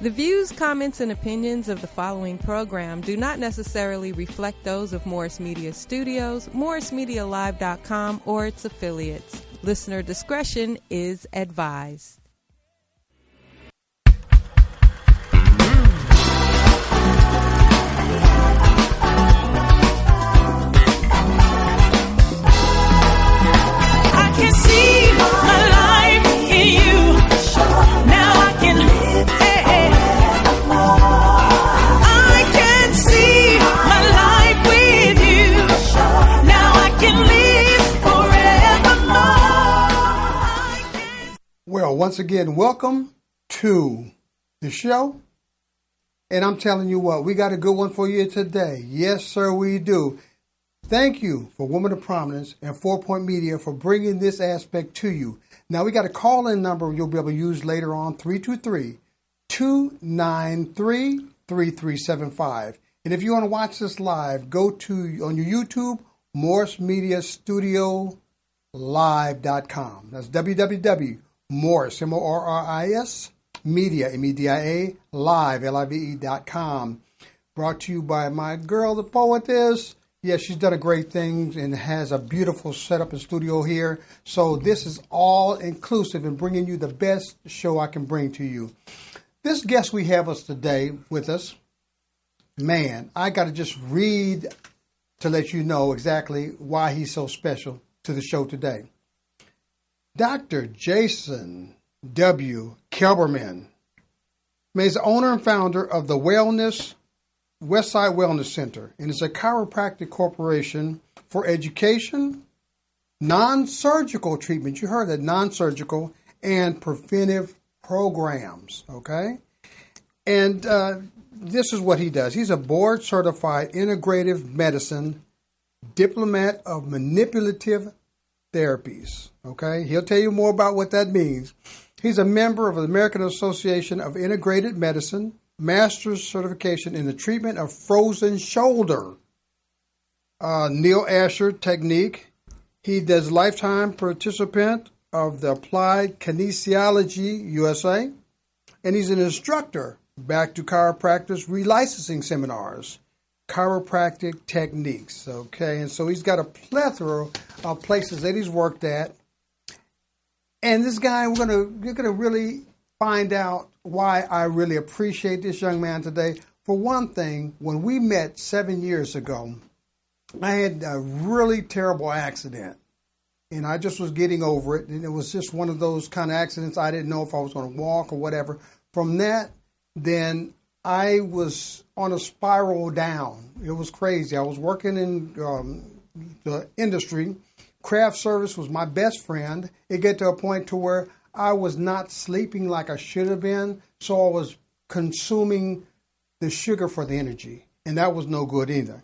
The views, comments, and opinions of the following program do not necessarily reflect those of Morris Media Studios, MorrisMediaLive.com, or its affiliates. Listener discretion is advised. I can see my life in you. Now I can live. I can see my life with you. Now I can live forevermore. Well, once again, welcome to the show. And I'm telling you what, we got a good one for you today. Yes, sir, we do. Thank you for Women of Prominence and 4 Point Media for bringing this aspect to you. Now, we got a call-in number you'll be able to use later on, 323-293-3375. And if you want to watch this live, go to, on your YouTube, MorrisMediaStudioLive.com. That's www.morris, M-O-R-R-I-S, media, M-E-D-I-A, live, L-I-V-E.com. Brought to you by my girl, the poetess. Yes, she's done a great thing and has a beautiful setup and studio here. So this is all inclusive in bringing you the best show I can bring to you. This guest we have us today with us, man, I got to just read to let you know exactly why he's so special to the show today. Dr. Jason W. Kelberman is the owner and founder of the Westside Wellness Center, and it's a chiropractic corporation for education, non-surgical treatment. You heard that, non-surgical and preventive programs, okay? And this is what he does. He's a board-certified integrative medicine diplomat of manipulative therapies, okay? He'll tell you more about what that means. He's a member of the American Association of Integrated Medicine, master's certification in the treatment of frozen shoulder, Neil Asher technique. He does lifetime participant of the Applied Kinesiology USA, and he's an instructor back to chiropractors relicensing seminars, chiropractic techniques. Okay, and so he's got a plethora of places that he's worked at. And this guy, you're gonna really find out why I really appreciate this young man today. For one thing, when we met 7 years ago, I had a really terrible accident, and I just was getting over it, and it was just one of those kind of accidents. I didn't know if I was going to walk or whatever. From that, then I was on a spiral down. It was crazy. I was working in the industry. Craft service was my best friend. It got to a point to where I was not sleeping like I should have been, so I was consuming the sugar for the energy, and that was no good either.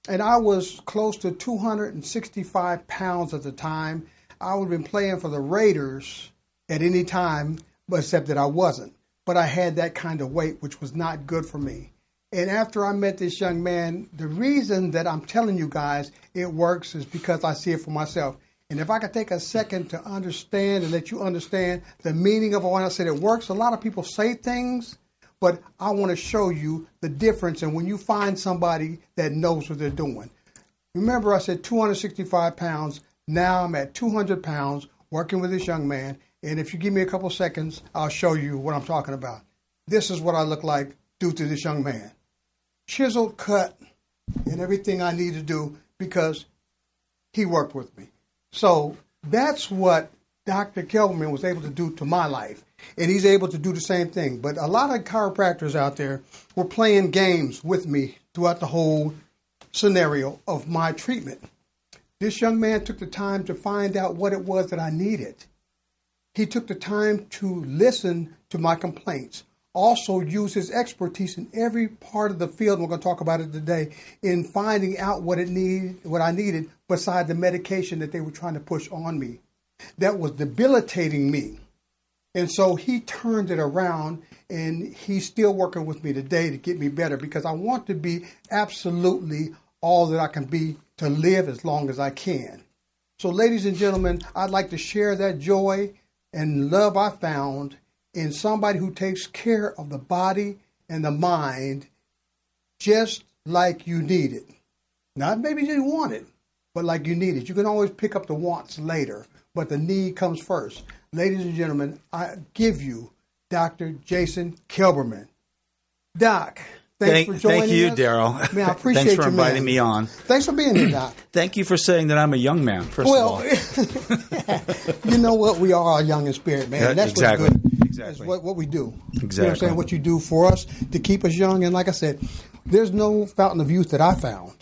And I was close to 265 pounds at the time. I would have been playing for the Raiders at any time, but except that I wasn't. But I had that kind of weight, which was not good for me. And after I met this young man, the reason that I'm telling you guys it works is because I see it for myself. And if I could take a second to understand and let you understand the meaning of when I said it works, a lot of people say things, but I want to show you the difference and when you find somebody that knows what they're doing. Remember, I said 265 pounds. Now I'm at 200 pounds working with this young man. And if you give me a couple seconds, I'll show you what I'm talking about. This is what I look like due to this young man. Chiseled, cut, and everything I need to do because he worked with me. So that's what Dr. Kelberman was able to do to my life. And he's able to do the same thing. But a lot of chiropractors out there were playing games with me throughout the whole scenario of my treatment. This young man took the time to find out what it was that I needed. He took the time to listen to my complaints. Also use his expertise in every part of the field, we're going to talk about it today, in finding out what I needed beside the medication that they were trying to push on me. That was debilitating me. And so he turned it around, and he's still working with me today to get me better because I want to be absolutely all that I can be to live as long as I can. So ladies and gentlemen, I'd like to share that joy and love I found in somebody who takes care of the body and the mind just like you need it. Not maybe you didn't want it, but like you need it. You can always pick up the wants later, but the need comes first. Ladies and gentlemen, I give you Dr. Jason Kelberman. Doc, thanks for joining us. Thank you, Daryl. Man, I appreciate Thanks for you, inviting man. me on. Thanks for being here, Doc. Thank you for saying that I'm a young man, first of all. You know what? We are young in spirit, man. Yeah, That's exactly. what's good. Exactly. That's what we do. Exactly. You know what I'm saying? What you do for us to keep us young. And like I said, there's no fountain of youth that I found.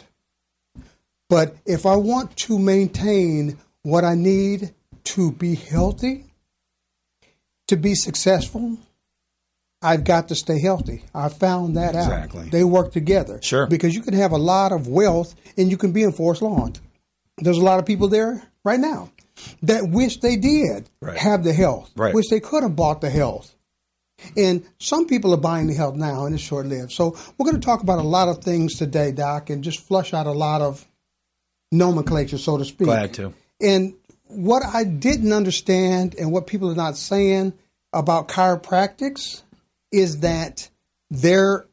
But if I want to maintain what I need to be healthy, to be successful, I've got to stay healthy. I found that out. Exactly. They work together. Sure. Because you can have a lot of wealth and you can be in forest lawn. There's a lot of people there right now that wish they did have the health, wish they could have bought the health. And some people are buying the health now, and it's short-lived. So we're going to talk about a lot of things today, Doc, and just flush out a lot of nomenclature, so to speak. Glad to. And what I didn't understand and what people are not saying about chiropractics is that they're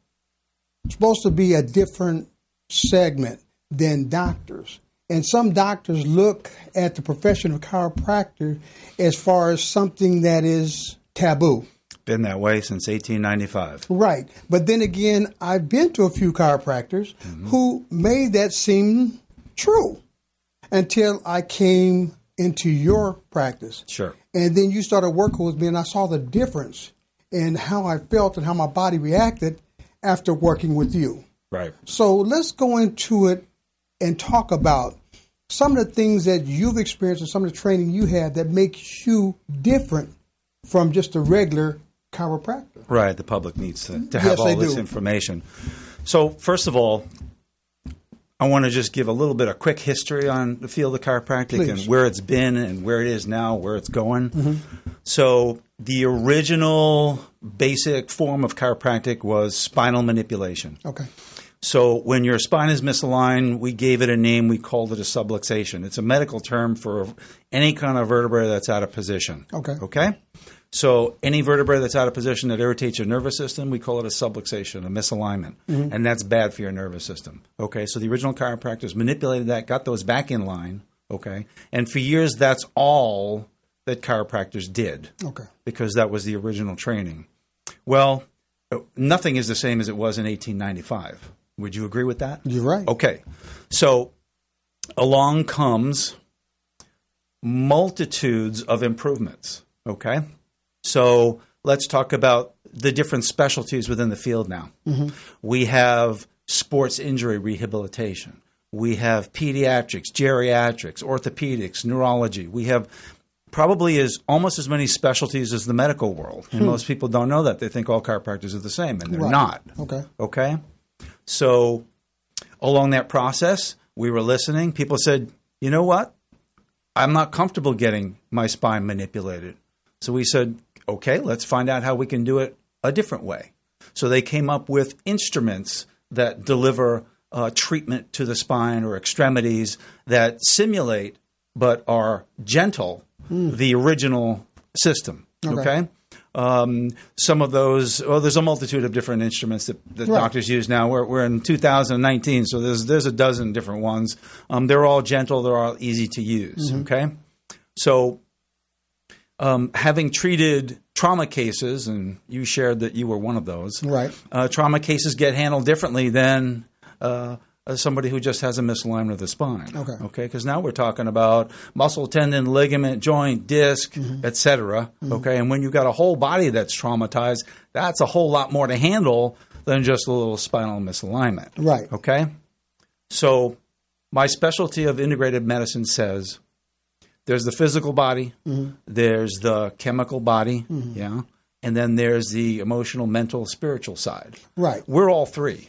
supposed to be a different segment than doctors. And some doctors look at the profession of chiropractor as far as something that is taboo. Been that way since 1895. Right. But then again, I've been to a few chiropractors who made that seem true until I came into your practice. Sure. And then you started working with me, and I saw the difference in how I felt and how my body reacted after working with you. Right. So let's go into it and talk about some of the things that you've experienced and some of the training you had that makes you different from just a regular chiropractor. Right. The public needs to have all this information. So first of all, I want to just give a little bit of quick history on the field of chiropractic and where it's been and where it is now, where it's going. So the original basic form of chiropractic was spinal manipulation. Okay. So when your spine is misaligned, we gave it a name. We called it a subluxation. It's a medical term for any kind of vertebrae that's out of position. Okay. Okay? So any vertebrae that's out of position that irritates your nervous system, we call it a subluxation, a misalignment. And that's bad for your nervous system. Okay? So the original chiropractors manipulated that, got those back in line. Okay? And for years, that's all that chiropractors did. Okay. Because that was the original training. Well, nothing is the same as it was in 1895. Would you agree with that? You're right. Okay. So along comes multitudes of improvements. Okay. So let's talk about the different specialties within the field now. We have sports injury rehabilitation. We have pediatrics, geriatrics, orthopedics, neurology. We have probably almost as many specialties as the medical world. And most people don't know that. They think all chiropractors are the same, and they're not. Okay. Okay? So along that process, we were listening. People said, you know what? I'm not comfortable getting my spine manipulated. So we said, okay, let's find out how we can do it a different way. So they came up with instruments that deliver treatment to the spine or extremities that simulate but are gentle the original system. Okay? Some of those, there's a multitude of different instruments that doctors use now. We're in 2019, so there's a dozen different ones. They're all gentle. They're all easy to use. Okay? So having treated trauma cases, and you shared that you were one of those. Right. Trauma cases get handled differently than somebody who just has a misalignment of the spine. Okay. Okay. Because now we're talking about muscle, tendon, ligament, joint, disc, etc. Okay. And when you've got a whole body that's traumatized, that's a whole lot more to handle than just a little spinal misalignment. Right. Okay. So my specialty of integrative medicine says there's the physical body, there's the chemical body, and then there's the emotional, mental, spiritual side. Right. We're all three.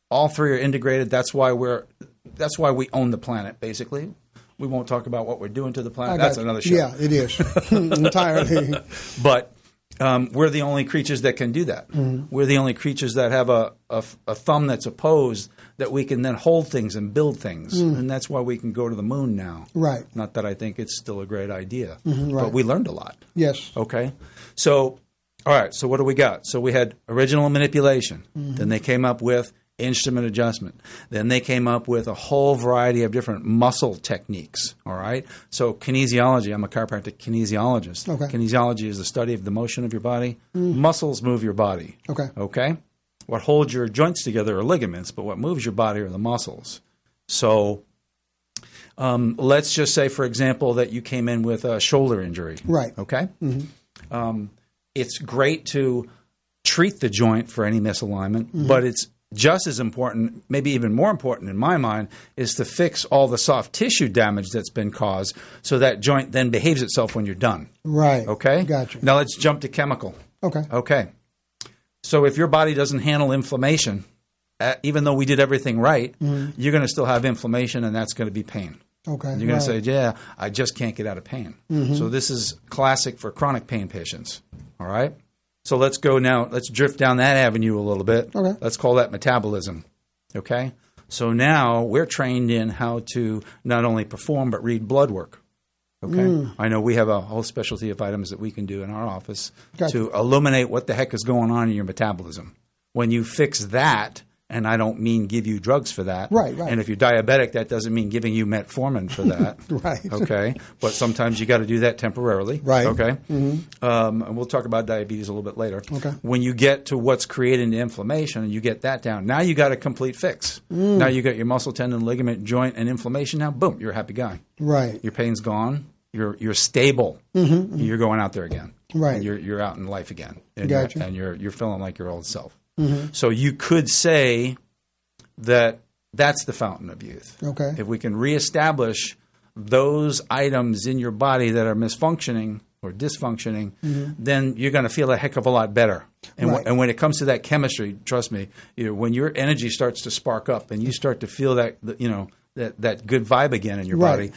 All three are integrated. That's why we own the planet, basically. We won't talk about what we're doing to the planet. That's another show. Yeah, it is. Entirely. But we're the only creatures that can do that. We're the only creatures that have a thumb that's opposed that we can then hold things and build things. And that's why we can go to the moon now. Right. Not that I think it's still a great idea. But we learned a lot. Yes. Okay. So All right, so what do we got? So we had original manipulation. Then they came up with instrument adjustment. Then they came up with a whole variety of different muscle techniques, all right? So kinesiology, I'm a chiropractic kinesiologist. Okay. Kinesiology is the study of the motion of your body. Muscles move your body. Okay? What holds your joints together are ligaments, but what moves your body are the muscles. So let's just say, for example, that you came in with a shoulder injury. Right. Okay? It's great to treat the joint for any misalignment, but it's just as important, maybe even more important in my mind, is to fix all the soft tissue damage that's been caused so that joint then behaves itself when you're done. Right. Okay? Gotcha. Now let's jump to chemical. Okay. So if your body doesn't handle inflammation, even though we did everything right, you're going to still have inflammation, and that's going to be pain. Okay. And you're going to say, yeah, I just can't get out of pain. So this is classic for chronic pain patients. All right? So let's go now. Let's drift down that avenue a little bit. Okay. Let's call that metabolism. Okay? So now we're trained in how to not only perform but read blood work. Okay? I know we have a whole specialty of items that we can do in our office to illuminate what the heck is going on in your metabolism. When you fix that, and I don't mean give you drugs for that. Right. And if you're diabetic, that doesn't mean giving you metformin for that. Right. Okay. But sometimes you got to do that temporarily. Right. Okay. And we'll talk about diabetes a little bit later. Okay. When you get to what's creating the inflammation and you get that down, now you got a complete fix. Now you got your muscle, tendon, ligament, joint, and inflammation. Now, boom, you're a happy guy. Right. Your pain's gone. You're stable. You're going out there again. Right. And you're out in life again. And Gotcha. you're feeling like your old self. So you could say that that's the fountain of youth. Okay. If we can reestablish those items in your body that are misfunctioning or dysfunctioning, then you're going to feel a heck of a lot better. And, Right. and when it comes to that chemistry, trust me, when your energy starts to spark up and you start to feel that that good vibe again in your Right. body,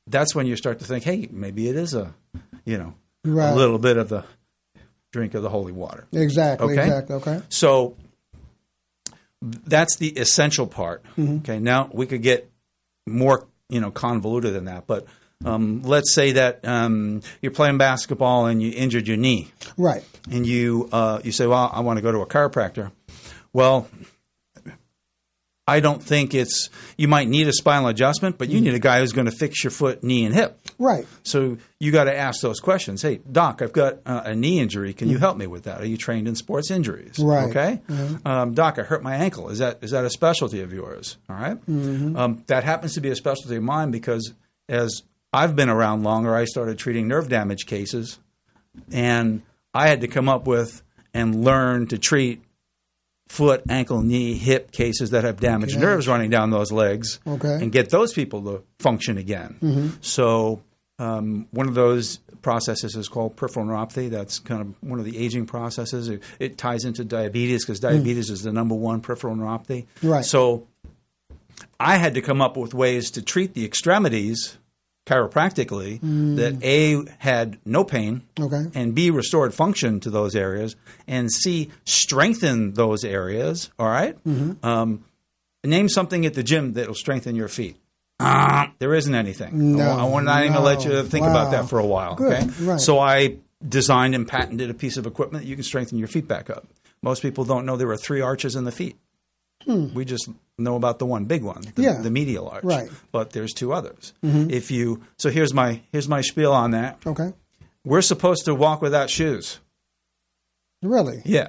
that's when you start to think, hey, maybe it is a Right. little bit of the drink of the holy water. Exactly. Okay? Okay. So that's the essential part. Okay, now we could get more convoluted than that, but let's say that you're playing basketball and you injured your knee, Right. and you say, well, I want to go to a chiropractor. Well, I don't think you might need a spinal adjustment, but you need a guy who's going to fix your foot, knee, and hip. Right. So you got to ask those questions. Hey, doc, I've got a knee injury. Can you help me with that? Are you trained in sports injuries? Right. Okay. Doc, I hurt my ankle. Is that a specialty of yours? All right. That happens to be a specialty of mine because as I've been around longer, I started treating nerve damage cases, and I had to come up with and learn to treat foot, ankle, knee, hip cases that have damaged nerves running down those legs and get those people to function again. So one of those processes is called peripheral neuropathy. That's kind of one of the aging processes. It ties into diabetes because diabetes is the number one peripheral neuropathy. Right. So I had to come up with ways to treat the extremities chiropractically that A, had no pain, and B, restored function to those areas, and C, strengthen those areas, all right? Name something at the gym that will strengthen your feet. There isn't anything. I'm not even going to let you think about that for a while. Good. Okay? Right. So I designed and patented a piece of equipment that you can strengthen your feet back up. Most people don't know there are 3 arches in the feet. We just know about the one big one, the medial arch. Right. But there's 2 others. So here's my spiel on that. Okay. We're supposed to walk without shoes. Really? Yeah.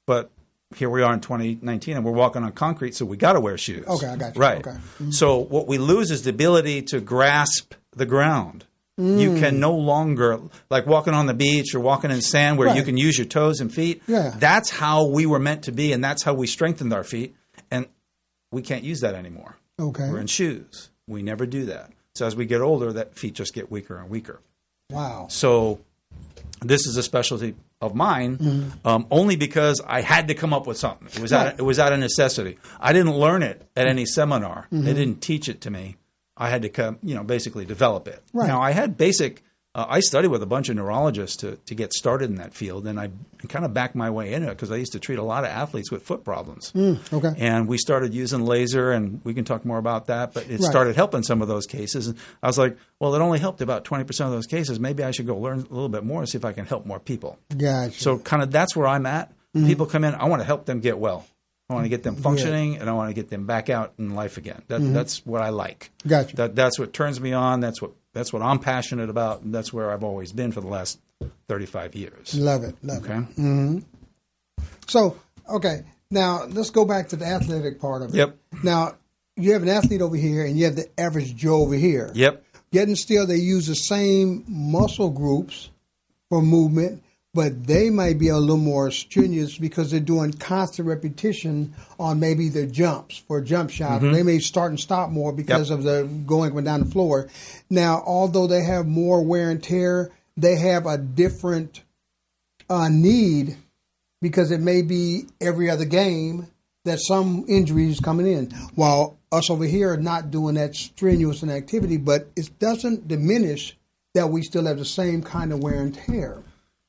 But here we are in 2019 and we're walking on concrete, so we got to wear shoes. Okay, I got you. Right. Okay. So what we lose is the ability to grasp the ground. You can no longer, like walking on the beach or walking in sand where you can use your toes and feet. Yeah. That's how we were meant to be, and that's how we strengthened our feet. And we can't use that anymore. Okay. We're in shoes. We never do that. So as we get older, that feet just get weaker and weaker. Wow. So this is a specialty of mine, only because I had to come up with something. It was out of necessity. I didn't learn it at any seminar. They didn't teach it to me. I had to come, basically develop it. Right. Now I had basic I studied with a bunch of neurologists to get started in that field, and I kind of backed my way into it because I used to treat a lot of athletes with foot problems. Okay. And we started using laser, and we can talk more about that, but it started helping some of those cases. And I was like, well, it only helped about 20% of those cases. Maybe I should go learn a little bit more and see if I can help more people. Gotcha. So kind of that's where I'm at. People come in, I want to help them get well. I want to get them functioning, and I want to get them back out in life again. That's what I like. Gotcha. That's what turns me on. That's what I'm passionate about, and that's where I've always been for the last 35 years. Love it. Okay. Mm-hmm. So, okay, now let's go back to the athletic part of it. Yep. Now, you have an athlete over here, and you have the average Joe over here. Yep. Yet and still, they use the same muscle groups for movement, but they might be a little more strenuous because they're doing constant repetition on maybe their jumps for a jump shot. Or they may start and stop more because of the going up and down the floor. Now, although they have more wear and tear, they have a different need because it may be every other game that some injuries coming in. While us over here are not doing that strenuous an activity, but it doesn't diminish that we still have the same kind of wear and tear.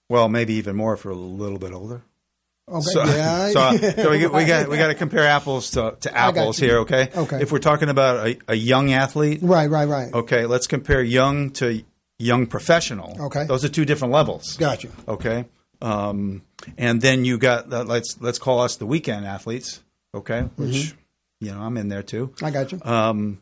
Well, maybe even more if we're a little bit older. Okay. So, so we got to compare apples to apples here, okay? Okay. If we're talking about a young athlete, Right. okay, let's compare young to young professional. Okay. Those are two different levels. Gotcha. Okay. And then you got let's call us the weekend athletes, okay? Which I'm in there too. I got you.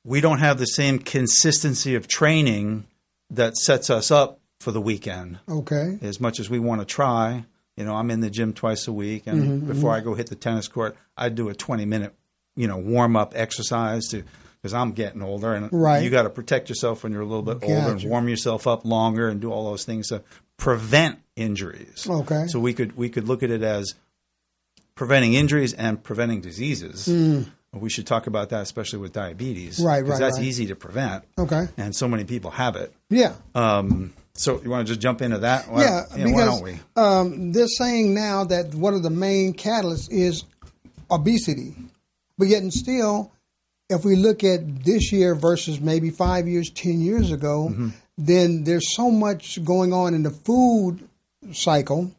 We don't have the same consistency of training that sets us up for the weekend. Okay. As much as we want to try, I'm in the gym twice a week, and before I go hit the tennis court, I do a 20-minute, warm up exercise because I'm getting older, and you got to protect yourself when you're a little bit older and warm yourself up longer and do all those things to prevent injuries. Okay. So we could look at it as preventing injuries and preventing diseases. We should talk about that, especially with diabetes, because that's easy to prevent. Okay. And so many people have it. Yeah. So you want to just jump into that? Because why don't we? They're saying now that one of the main catalysts is obesity. But yet and still, if we look at this year versus maybe 5 years, 10 years ago, then there's so much going on in the food cycle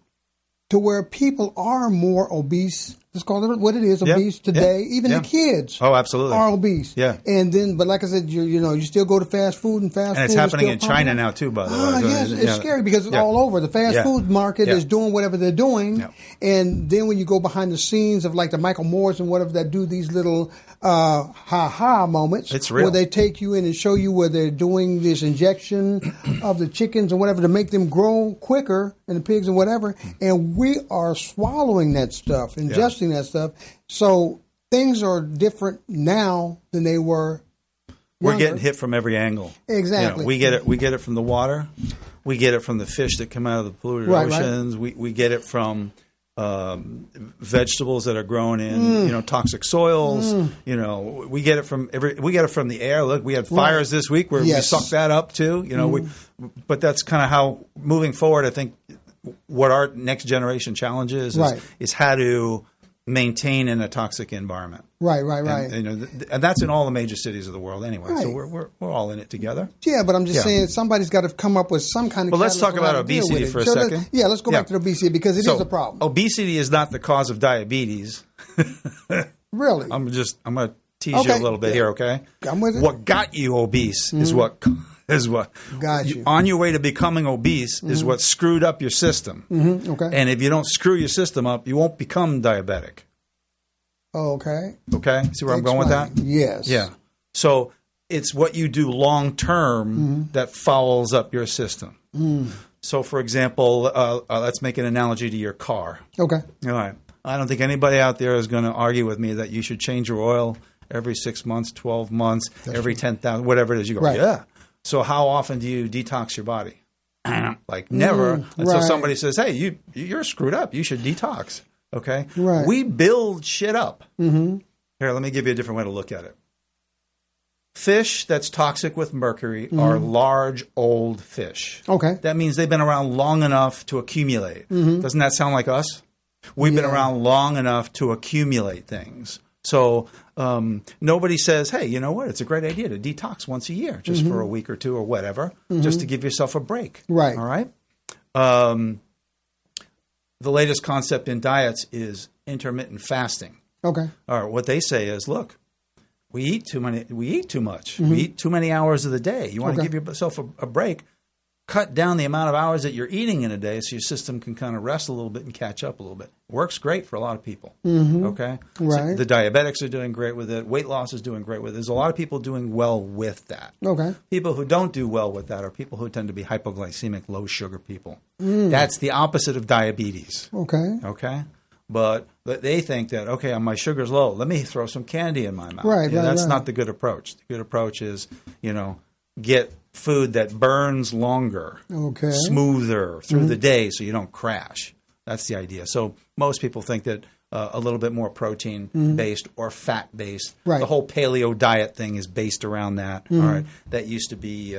to where people are more obese. Let's call it what it is, obese today. Even the kids absolutely are obese. Yeah. And then, but like I said, you still go to fast food and fast food. And it's happening in China now too, by the way. Yes, it's scary because it's all over. The fast food market is doing whatever they're doing. Yeah. And then when you go behind the scenes of like the Michael Moores and whatever that do these little ha-ha moments. It's real. Where they take you in and show you where they're doing this injection of the chickens and whatever to make them grow quicker and the pigs and whatever. And we are swallowing that stuff, ingesting that stuff. So things are different now than they were younger. We're getting hit from every angle. Exactly. We get it from the water. We get it from the fish that come out of the polluted oceans. Right. We get it from vegetables that are grown in toxic soils. We get it from the air. Look, we had fires this week where we sucked that up too. But that's kind of how moving forward. I think what our next generation challenge is how to maintain in a toxic environment. Right. And that's in all the major cities of the world anyway. Right. So we're all in it together. Yeah, but I'm just saying somebody's got to come up with some kind of. But let's talk about obesity for a second. Let's go back to obesity because it is a problem. Obesity is not the cause of diabetes. Really? I'm going to tease you a little bit here, okay? I'm with it. What got you obese is what got you. On your way to becoming obese is what screwed up your system. Okay. And if you don't screw your system up, you won't become diabetic. Okay. See where I'm going with that? Yes. Yeah. So it's what you do long term that fouls up your system. So, for example, let's make an analogy to your car. Okay. All right. I don't think anybody out there is going to argue with me that you should change your oil every 6 months, 12 months, every 10,000, whatever it is. You go, yeah. So how often do you detox your body? Like never until somebody says, hey, you're screwed up. You should detox. Okay? Right. We build shit up. Here, let me give you a different way to look at it. Fish that's toxic with mercury are large, old fish. Okay. That means they've been around long enough to accumulate. Doesn't that sound like us? We've been around long enough to accumulate things. So nobody says, hey, you know what? It's a great idea to detox once a year, just for a week or two or whatever, just to give yourself a break. Right. All right? The latest concept in diets is intermittent fasting. Okay. All right, what they say is, look, we eat too much. We eat too many hours of the day. You want to give yourself a break. Cut down the amount of hours that you're eating in a day so your system can kind of rest a little bit and catch up a little bit. Works great for a lot of people. Okay? Right. So the diabetics are doing great with it. Weight loss is doing great with it. There's a lot of people doing well with that. Okay. People who don't do well with that are people who tend to be hypoglycemic, low sugar people. That's the opposite of diabetes. Okay. Okay? But they think that, okay, my sugar's low. Let me throw some candy in my mouth. Right, That's not the good approach. The good approach is, get food that burns longer, smoother through the day so you don't crash. That's the idea. So most people think that a little bit more protein-based or fat-based. Right. The whole paleo diet thing is based around that. All right, that used to be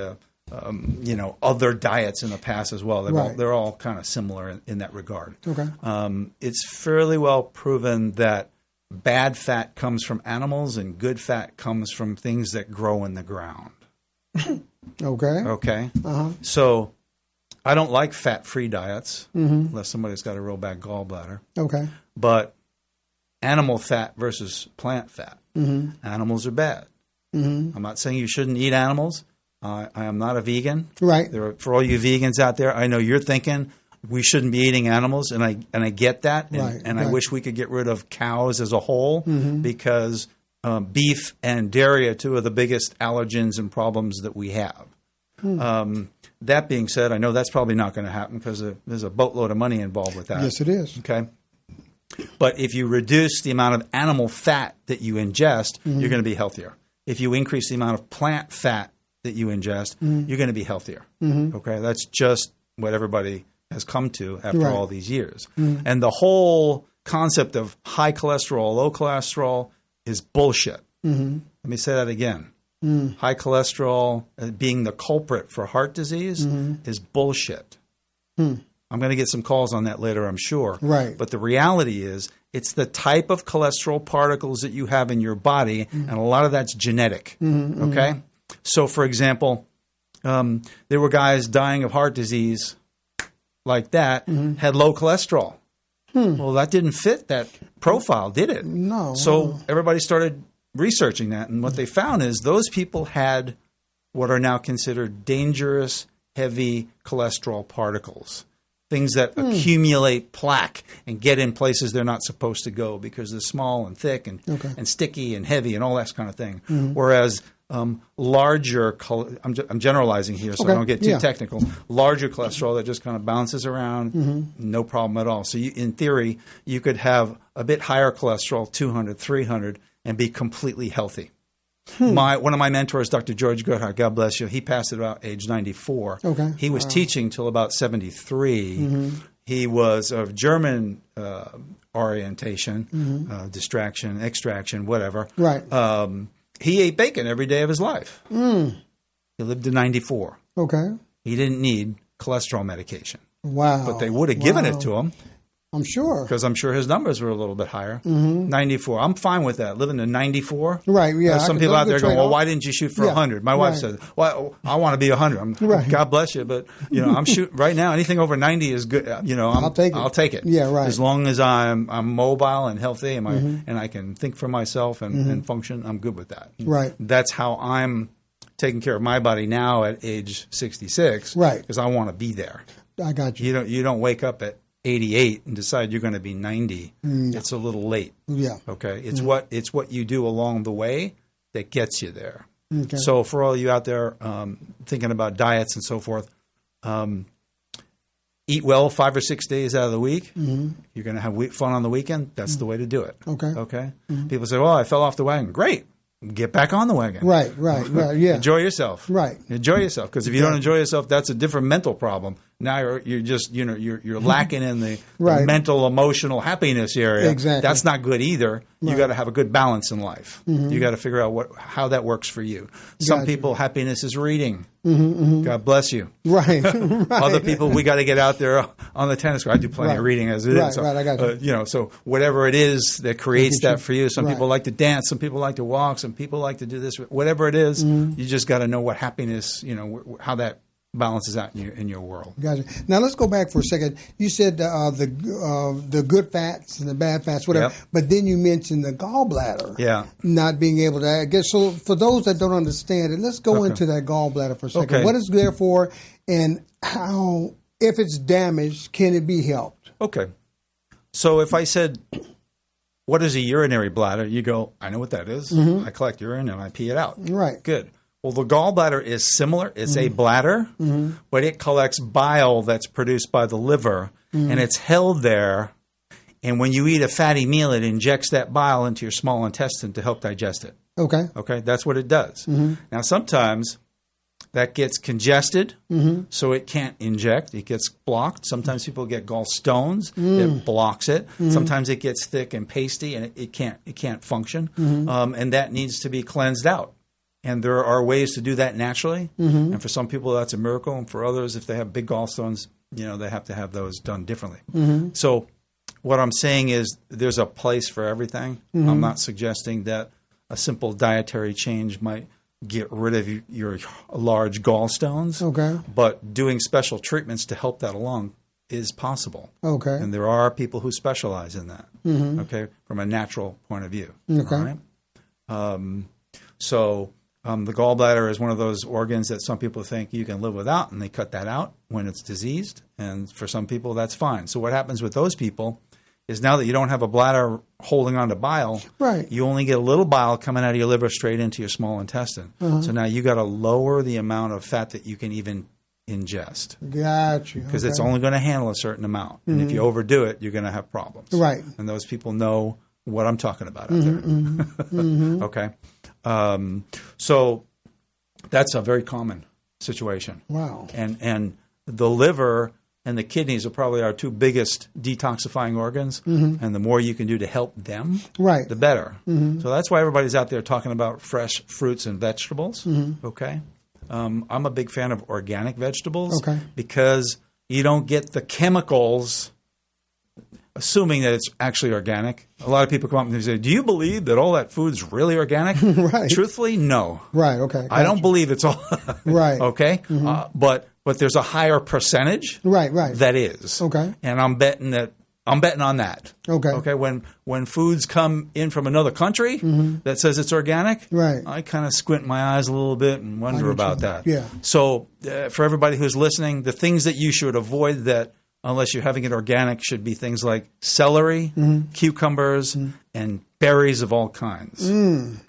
other diets in the past as well. They're all kind of similar in that regard. Okay. It's fairly well proven that bad fat comes from animals and good fat comes from things that grow in the ground. Okay. So I don't like fat-free diets unless somebody's got a real bad gallbladder. Okay. But animal fat versus plant fat. Animals are bad. I'm not saying you shouldn't eat animals. I am not a vegan. Right. For all you vegans out there, I know you're thinking we shouldn't be eating animals, and I get that. And I wish we could get rid of cows as a whole because beef and dairy are two of the biggest allergens and problems that we have. That being said, I know that's probably not going to happen because there's a boatload of money involved with that. Yes, it is. Okay. But if you reduce the amount of animal fat that you ingest, you're going to be healthier. If you increase the amount of plant fat that you ingest, you're going to be healthier. Okay. That's just what everybody has come to after all these years. And the whole concept of high cholesterol, low cholesterol is bullshit. Let me say that again. High cholesterol being the culprit for heart disease is bullshit. I'm going to get some calls on that later, I'm sure. Right. But the reality is it's the type of cholesterol particles that you have in your body, and a lot of that's genetic. Okay? So, for example, there were guys dying of heart disease like that, had low cholesterol. Well, that didn't fit that profile, did it? No. So everybody started researching that, and what they found is those people had what are now considered dangerous, heavy cholesterol particles, things that accumulate plaque and get in places they're not supposed to go because they're small and thick and sticky and heavy and all that kind of thing. Whereas larger, I'm generalizing here so I don't get too technical, larger cholesterol that just kind of bounces around, no problem at all. So in theory, you could have a bit higher cholesterol, 200, 300, and be completely healthy. One of my mentors, Dr. George Goodhart, God bless you, he passed at about age 94. Okay. He was teaching till about 73. He was of German orientation, distraction, extraction, whatever. Right. He ate bacon every day of his life. He lived to 94. Okay. He didn't need cholesterol medication. Wow. But they would have given it to him. I'm sure. Because I'm sure his numbers were a little bit higher. 94. I'm fine with that. Living to 94. Right, yeah. Some people out there go, well, why didn't you shoot for 100? My wife says, well, I want to be 100. God bless you. But, I'm shooting right now. Anything over 90 is good. I'll take it. Yeah, right. As long as I'm mobile and healthy and I can think for myself and function, I'm good with that. Right. That's how I'm taking care of my body now at age 66. Right. Because I want to be there. I got you. You don't wake up at 88 and decide you're going to be 90. It's a little late. Yeah. Okay. It's what you do along the way that gets you there. Okay. So for all you out there thinking about diets and so forth, eat well 5 or 6 days out of the week. You're going to have fun on the weekend. That's the way to do it. Okay. Okay. People say, well, I fell off the wagon. Great. Get back on the wagon. Right. Yeah. Enjoy yourself. Right. Enjoy yourself. Because if you don't enjoy yourself, that's a different mental problem. Now you're just, you're lacking in the Right. mental, emotional happiness area. Exactly. That's not good either. You Right. got to have a good balance in life. You got to figure out how that works for you. Some Gotcha. people, happiness is reading. God bless you. Right. Right. Other people, we got to get out there on the tennis court. I do plenty Right. of reading as it is. Right, So, right, I got you. So whatever it is that creates that for you. Some Right. people like to dance. Some people like to walk. Some people like to do this. Whatever it is, you just got to know what happiness, how that balances out in your world. Gotcha. Now let's go back for a second. You said the good fats and the bad fats, whatever. Yep. But then you mentioned the gallbladder. Yeah. Not being able to. I guess so. For those that don't understand it, let's go Okay. into that gallbladder for a second. Okay. What it's there for, and how, if it's damaged, can it be helped? Okay. So if I said, what is a urinary bladder? You go, I know what that is. I collect urine and I pee it out. Right. Good. Well, the gallbladder is similar. It's a bladder, but it collects bile that's produced by the liver, and it's held there. And when you eat a fatty meal, it injects that bile into your small intestine to help digest it. Okay. Okay, that's what it does. Now, sometimes that gets congested, so it can't inject. It gets blocked. Sometimes people get gallstones. It blocks it. Sometimes it gets thick and pasty, and it can't function. And that needs to be cleansed out. And there are ways to do that naturally. And for some people, that's a miracle. And for others, if they have big gallstones, they have to have those done differently. So what I'm saying is there's a place for everything. I'm not suggesting that a simple dietary change might get rid of your large gallstones. Okay. But doing special treatments to help that along is possible. Okay. And there are people who specialize in that, okay, from a natural point of view. Okay. All right? The gallbladder is one of those organs that some people think you can live without, and they cut that out when it's diseased. And for some people, that's fine. So what happens with those people is now that you don't have a bladder holding on to bile, Right. you only get a little bile coming out of your liver straight into your small intestine. So now you got to lower the amount of fat that you can even ingest Got you. because it's only going to handle a certain amount. And if you overdo it, you're going to have problems. Right. And those people know what I'm talking about out there. Okay. So that's a very common situation. Wow. And the liver and the kidneys are probably our two biggest detoxifying organs. And the more you can do to help them, Right. the better. So that's why everybody's out there talking about fresh fruits and vegetables. Okay. I'm a big fan of organic vegetables Okay. because you don't get the chemicals, assuming that it's actually organic. A lot of people come up and say, do you believe that all that food's really organic? Right. Truthfully, no. Right. Okay. I don't believe it's all Right. okay. But there's a higher percentage Right. Right. that is. Okay. And I'm betting on that. Okay. Okay. When foods come in from another country that says it's organic, Right. I kind of squint my eyes a little bit and wonder get about you. that. Yeah. So for everybody who's listening, the things that you should avoid that unless you're having it organic should be things like celery, cucumbers, and berries of all kinds.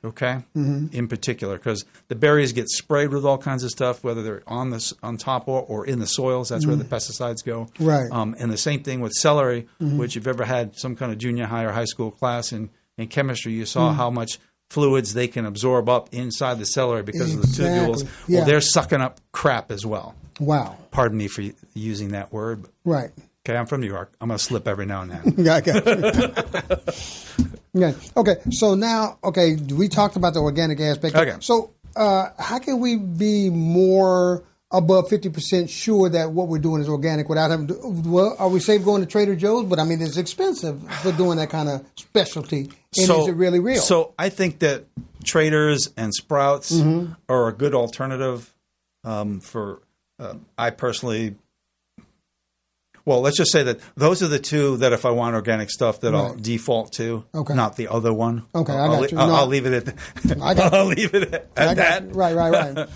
Okay, in particular, because the berries get sprayed with all kinds of stuff, whether they're on top or in the soils. That's where the pesticides go. Right. And the same thing with celery, which if you've ever had some kind of junior high or high school class in chemistry, you saw how much fluids they can absorb up inside the celery because of the tubules. Yeah. Well, they're sucking up crap as well. Wow. Pardon me for using that word. But, Right. okay, I'm from New York. I'm going to slip every now and then. Yeah, I got you. Yeah. Okay. So now, we talked about the organic aspect. Okay. So how can we be more above 50% sure that what we're doing is organic without having to, well, are we safe going to Trader Joe's? But I mean, it's expensive for doing that kind of specialty. And is it really real? So I think that Traders and Sprouts are a good alternative for, I personally, well, let's just say that those are the two that if I want organic stuff that I'll default to, not the other one. Okay, I got you. I'll leave it at I'll leave it at that. Right.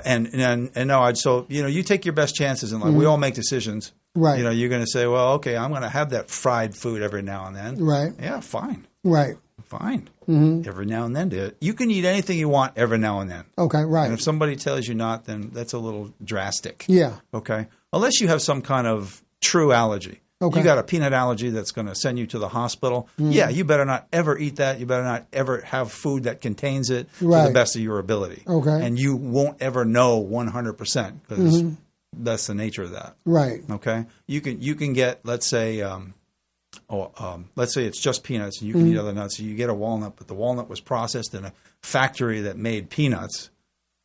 And no, so you take your best chances in life. We all make decisions. Right. You're going to say, well, okay, I'm going to have that fried food every now and then. Right. Yeah, fine. Right. Fine. Every now and then do it. You can eat anything you want every now and then. Okay, right. And if somebody tells you not, then that's a little drastic. Yeah. Okay. Unless you have some kind of true allergy. Okay. You got a peanut allergy that's going to send you to the hospital. Yeah, you better not ever eat that. You better not ever have food that contains it to the best of your ability. Okay. And you won't ever know 100% because that's the nature of that. Right. Okay, you can get, let's say it's just peanuts, and you can eat other nuts. So you get a walnut, but the walnut was processed in a factory that made peanuts.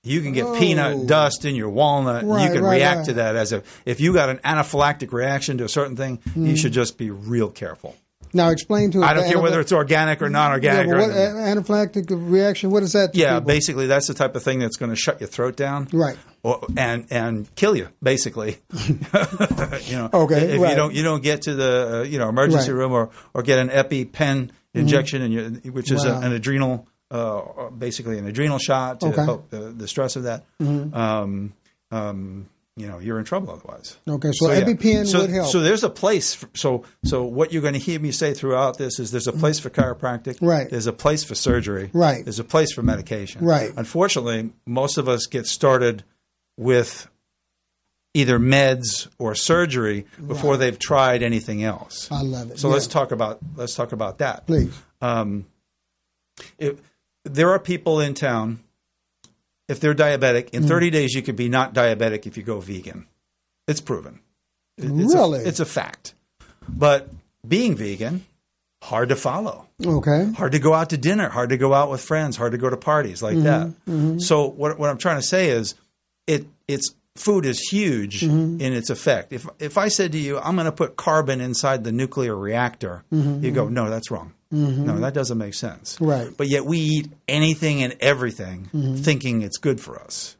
You can get peanut dust in your walnut, and you can react to that if you got an anaphylactic reaction to a certain thing, you should just be real careful. Now explain to us. I don't care whether it's organic or non-organic. Yeah, what anaphylactic reaction? What is that? Yeah, basically that's the type of thing that's going to shut your throat down, right? And kill you, basically. Okay. If you don't get to the emergency room or get an EpiPen injection which is an adrenal. Basically an adrenal shot to help the stress of that. You're in trouble otherwise. Okay, so EpiPen would help. So there's a place. So what you're going to hear me say throughout this is there's a place for chiropractic. Right. There's a place for surgery. Right. There's a place for medication. Right. Unfortunately, most of us get started with either meds or surgery before they've tried anything else. I love it. So let's talk about that. Please. There are people in town, if they're diabetic, in 30 days you could be not diabetic if you go vegan. It's proven. Really? It's a fact. But being vegan, hard to follow. Okay. Hard to go out to dinner, hard to go out with friends, hard to go to parties like that. Mm-hmm. So what I'm trying to say is food is huge in its effect. If I said to you, I'm going to put carbon inside the nuclear reactor, you go, no, that's wrong. No, that doesn't make sense. Right. But yet we eat anything and everything thinking it's good for us.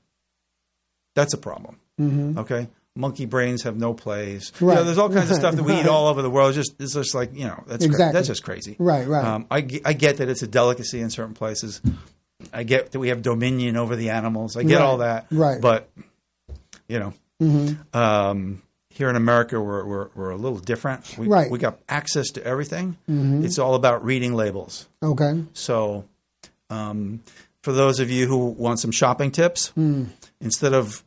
That's a problem. Okay? Monkey brains have no place. Right. There's all kinds of stuff that we eat all over the world. It's just like, that's that's just crazy. Right, right. I get that it's a delicacy in certain places. I get that we have dominion over the animals. I get all that. Right. But, here in America, we're a little different. We got access to everything. It's all about reading labels. Okay. So for those of you who want some shopping tips, instead of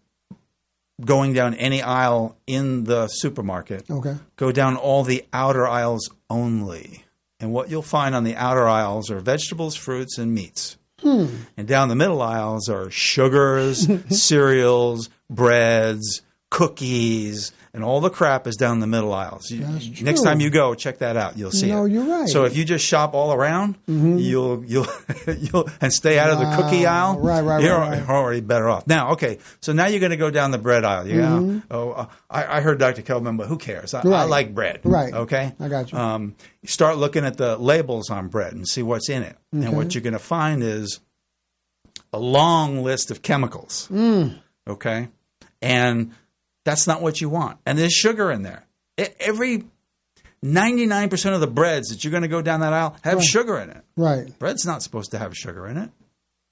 going down any aisle in the supermarket, go down all the outer aisles only. And what you'll find on the outer aisles are vegetables, fruits, and meats. And down the middle aisles are sugars, cereals, breads, cookies, and all the crap is down the middle aisles. Next time you go, check that out. You'll see it. No, you're right. So if you just shop all around, you'll and stay out of the cookie aisle. You're already better off. Now, okay. So now you're going to go down the bread aisle. I heard Dr. Kelberman, but who cares? I like bread. Right. Okay. I got you. Start looking at the labels on bread and see what's in it. Okay. And what you're going to find is a long list of chemicals. Okay. And that's not what you want. And there's sugar in there. Every 99% of the breads that you're going to go down that aisle have sugar in it. Right. Bread's not supposed to have sugar in it.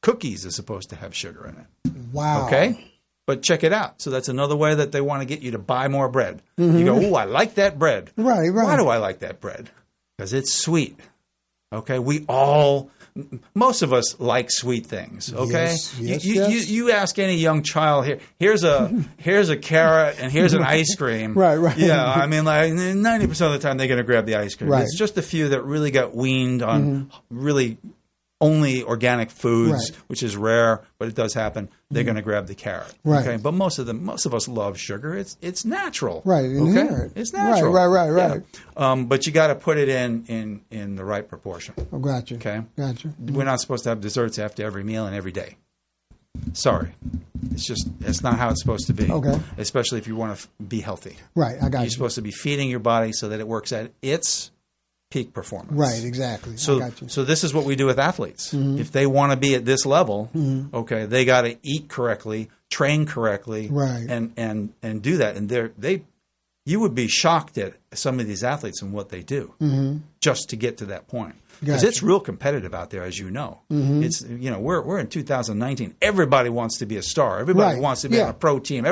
Cookies are supposed to have sugar in it. Wow. Okay? But check it out. So that's another way that they want to get you to buy more bread. You go, I like that bread. Right. Why do I like that bread? Because it's sweet. Okay? Most of us like sweet things, okay? Yes. You ask any young child here's a carrot and here's an ice cream. Right. Yeah, I mean, like 90% of the time they're going to grab the ice cream. Right. It's just a few that really got weaned on really only organic foods, which is rare, but it does happen. They're going to grab the carrot. Right. Okay, but most of us love sugar. It's natural. Right. Okay, it's natural. Right. Yeah. But you got to put it in the right proportion. Oh, gotcha. Okay. Gotcha. We're not supposed to have desserts after every meal and every day. Sorry, it's not how it's supposed to be. Okay. Especially if you want to be healthy. Right. I got you. You're supposed to be feeding your body so that it works at its peak performance. Right, exactly. So, I got you. So this is what we do with athletes. If they want to be at this level, okay, they got to eat correctly, train correctly, right, and do that. And you would be shocked at some of these athletes and what they do just to get to that point. Because it's real competitive out there, as you know. It's we're in 2019. Everybody wants to be a star. Everybody wants to be on a pro team.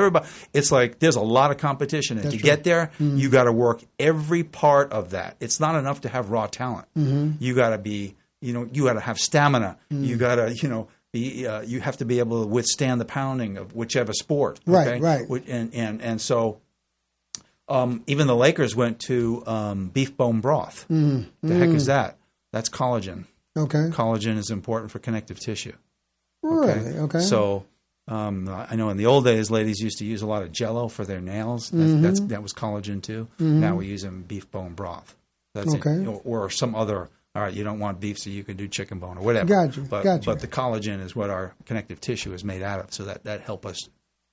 It's like there's a lot of competition, and to get there, you got to work every part of that. It's not enough to have raw talent. You got to be, you got to have stamina. You got to, you have to be able to withstand the pounding of whichever sport. Okay? Right. And so. Even the Lakers went to beef bone broth. The heck is that? That's collagen. Okay. Collagen is important for connective tissue. Really? Okay. So I know in the old days, ladies used to use a lot of Jell-O for their nails. That was collagen too. Now we use them beef bone broth. That's Okay. it. Or some other. All right, you don't want beef, so you can do chicken bone or whatever. Gotcha. But the collagen is what our connective tissue is made out of, so that help us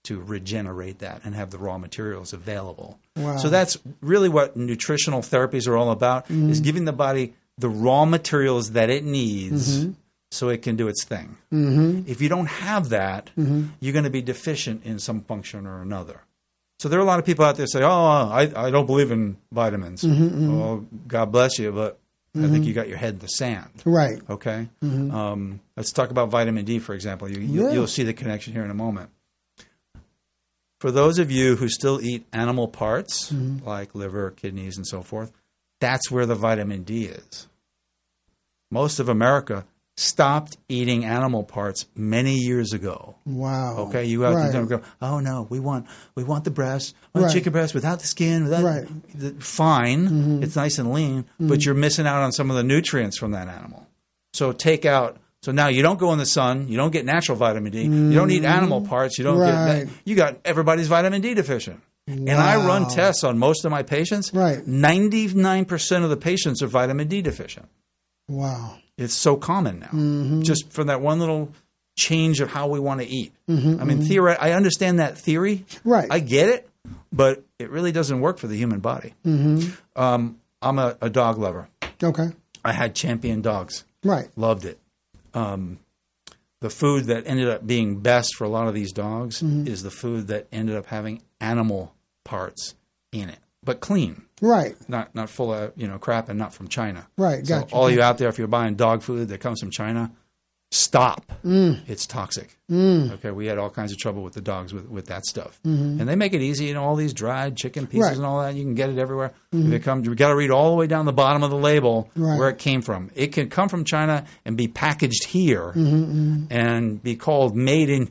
to regenerate that and have the raw materials available. Wow. So that's really what nutritional therapies are all about: is giving the body the raw materials that it needs. So it can do its thing. If you don't have that, you're going to be deficient in some function or another. So there are a lot of people out there say, "Oh, I don't believe in vitamins." Well, God bless you, but I think you got your head in the sand. Right. Okay. Let's talk about vitamin D, for example. You'll see the connection here in a moment. For those of you who still eat animal parts, like liver, kidneys, and so forth, that's where the vitamin D is. Most of America stopped eating animal parts many years ago. Wow. Okay, you go out there and go, oh no, we want the breast, chicken breast without the skin, without fine. It's nice and lean, but you're missing out on some of the nutrients from that animal. So take out. So now you don't go in the sun, you don't get natural vitamin D, you don't eat animal parts, you don't get. You got everybody's vitamin D deficient. Wow. And I run tests on most of my patients. 99% of the patients are vitamin D deficient. Wow. It's so common now, just from that one little change of how we want to eat. I mean, I understand that theory. Right. I get it, but it really doesn't work for the human body. I'm a dog lover. Okay. I had champion dogs. Right. Loved it. The food that ended up being best for a lot of these dogs is the food that ended up having animal parts in it, but clean. Right. Not full of crap and not from China. Right. So Gotcha. all you out there, if you're buying dog food that comes from China, stop. It's toxic. Okay, we had all kinds of trouble with the dogs with that stuff, and they make it easy. All these dried chicken pieces and all that, you can get it everywhere. If it comes, you got to read all the way down the bottom of the label where it came from. It can come from China and be packaged here and be called made in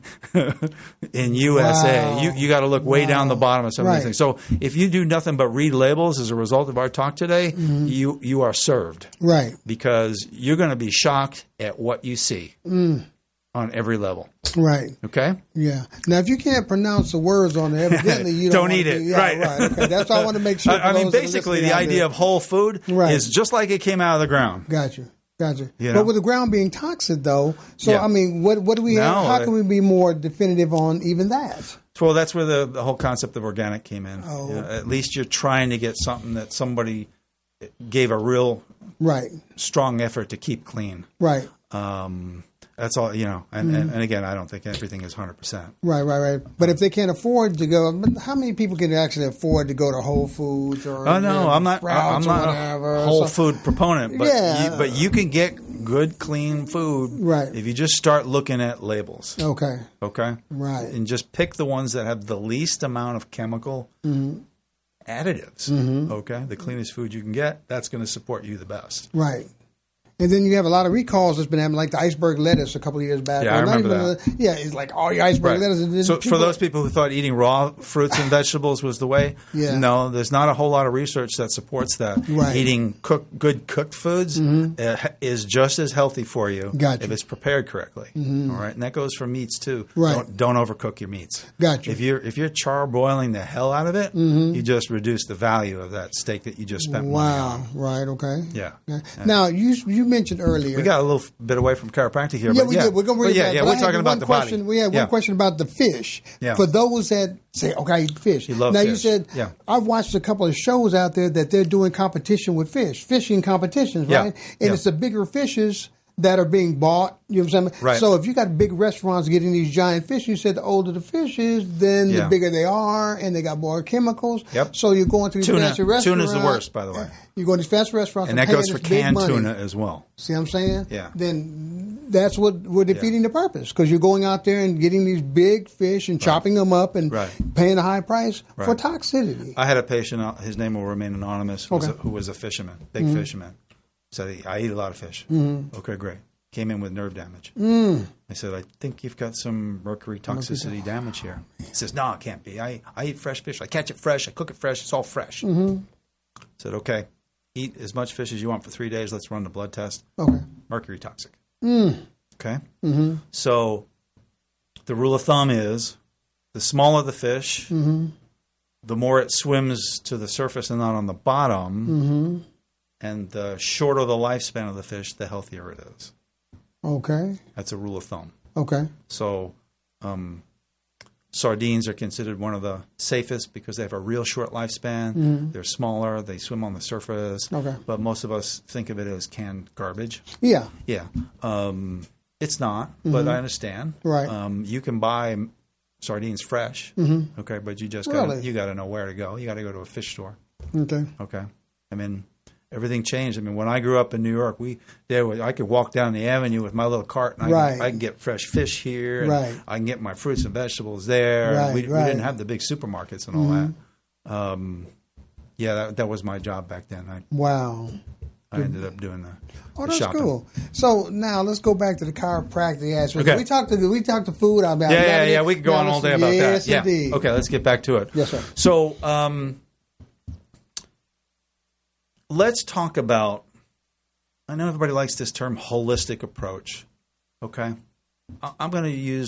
USA. Wow. You got to look way down the bottom of some of these things. So if you do nothing but read labels as a result of our talk today, you are served. Right. Because you're going to be shocked at what you see on every level. Right. Okay? Yeah. Now, if you can't pronounce the words on it, evidently you don't eat it. Right. Okay. That's all I want to make sure. I mean, basically, the idea of whole food is just like it came out of the ground. Gotcha. You know? But with the ground being toxic, though, so I mean, what do we have? How can we be more definitive on even that? Well, that's where the whole concept of organic came in. Oh. At least you're trying to get something that somebody gave a real strong effort to keep clean. Right. That's all, and again, I don't think everything is 100%. Right. But if they can't afford to go, how many people can actually afford to go to Whole Foods or? Oh no, I'm not a whole food proponent, but you can get good, clean food if you just start looking at labels. Okay. Right. And just pick the ones that have the least amount of chemical additives. Okay. The cleanest food you can get, that's going to support you the best. Right. And then you have a lot of recalls that's been happening, like the iceberg lettuce a couple of years back. Yeah, I remember that. It's like all your iceberg lettuce. And so for those people who thought eating raw fruits and vegetables was the way, no, there's not a whole lot of research that supports that. Right. Eating good cooked foods is just as healthy for you if it's prepared correctly. All right, and that goes for meats too. Right. Don't overcook your meats. Gotcha. If you're charbroiling the hell out of it, you just reduce the value of that steak that you just spent money on. Right. Okay. Yeah. Now you mentioned earlier. We got a little bit away from chiropractic here. Yeah, we did. We're going to bring it back. We're talking about the body. We had one question about the fish. Yeah. For those that say, okay, I eat fish. You love now, fish. You said, I've watched a couple of shows out there that they're doing competition with fish, fishing competitions, right? And it's the bigger fishes that are being bought. You know what I'm saying? Right. So if you got big restaurants getting these giant fish, you said the older the fish is, then the bigger they are, and they got more chemicals. Yep. So you're going to these fancy restaurants. Tuna's the worst, by the way. You go to these fancy restaurants, and that goes for canned tuna as well. See what I'm saying? Yeah. Then that's what we're defeating the purpose, because you're going out there and getting these big fish and chopping them up and paying a high price for toxicity. I had a patient, his name will remain anonymous, who was a fisherman, big fisherman. Said, I eat a lot of fish. Okay, great. Came in with nerve damage. I said, I think you've got some mercury toxicity damage here. He says, no, it can't be. I eat fresh fish. I catch it fresh. I cook it fresh. It's all fresh. I said, okay, eat as much fish as you want for 3 days. Let's run the blood test. Okay. Mercury toxic. Okay? So the rule of thumb is the smaller the fish, the more it swims to the surface and not on the bottom, and the shorter the lifespan of the fish, the healthier it is. Okay. That's a rule of thumb. Okay. So sardines are considered one of the safest because they have a real short lifespan. They're smaller. They swim on the surface. Okay. But most of us think of it as canned garbage. Yeah. Yeah. It's not, but I understand. Right. You can buy sardines fresh, okay, but you just Really? you got to know where to go. You got to go to a fish store. Okay. Okay. I mean, everything changed. I mean, when I grew up in New York, I could walk down the avenue with my little cart, and I can get fresh fish here. And Right. I can get my fruits and vegetables there. Right, We right. didn't have the big supermarkets and all that. Yeah, that was my job back then. Wow. I ended up doing the That's shopping. cool. So now let's go back to the chiropractic aspect. Okay. We talked to food about Yeah. We could go on all day about yes, that. Yeah. Indeed. Okay, let's get back to it. Yes, sir. So let's talk about, I know everybody likes this term, holistic approach. Okay? I'm going to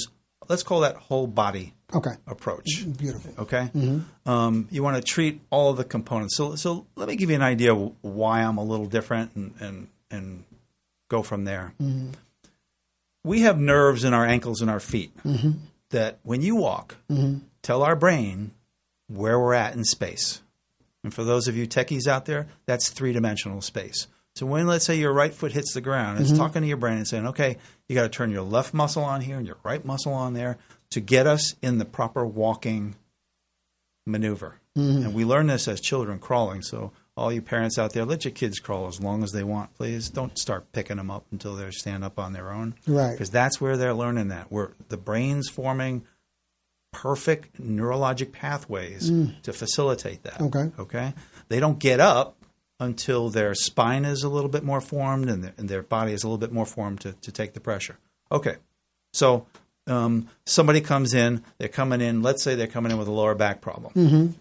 let's call that whole body Okay. approach. Beautiful. Okay? You want to treat all of the components. So let me give you an idea of why I'm a little different and go from there. We have nerves in our ankles and our feet that when you walk, tell our brain where we're at in space. And for those of you techies out there, that's three-dimensional space. So when, let's say, your right foot hits the ground, it's talking to your brain and saying, okay, you got to turn your left muscle on here and your right muscle on there to get us in the proper walking maneuver. And we learn this as children crawling. So all you parents out there, let your kids crawl as long as they want, please. Don't start picking them up until they stand up on their own. Right. Because that's where they're learning that. Where the brain's forming perfect neurologic pathways to facilitate that. Okay. They don't get up until their spine is a little bit more formed and their body is a little bit more formed to take the pressure. Okay. So somebody comes in, they're coming in, let's say they're coming in with a lower back problem.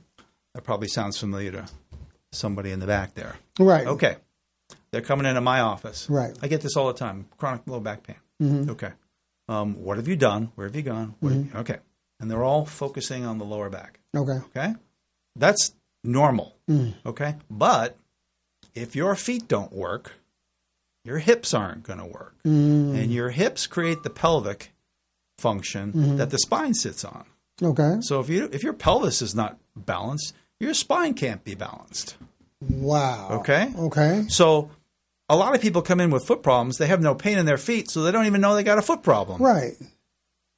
That probably sounds familiar to somebody in the back there. Right. Okay. They're coming into my office. Right. I get this all the time, chronic low back pain. Okay. What have you done? Where have you gone? Okay. And they're all focusing on the lower back. Okay. Okay? That's normal. Okay? But if your feet don't work, your hips aren't going to work. And your hips create the pelvic function that the spine sits on. Okay. So if your pelvis is not balanced, your spine can't be balanced. Wow. Okay? Okay. So a lot of people come in with foot problems. They have no pain in their feet, so they don't even know they got a foot problem. Right.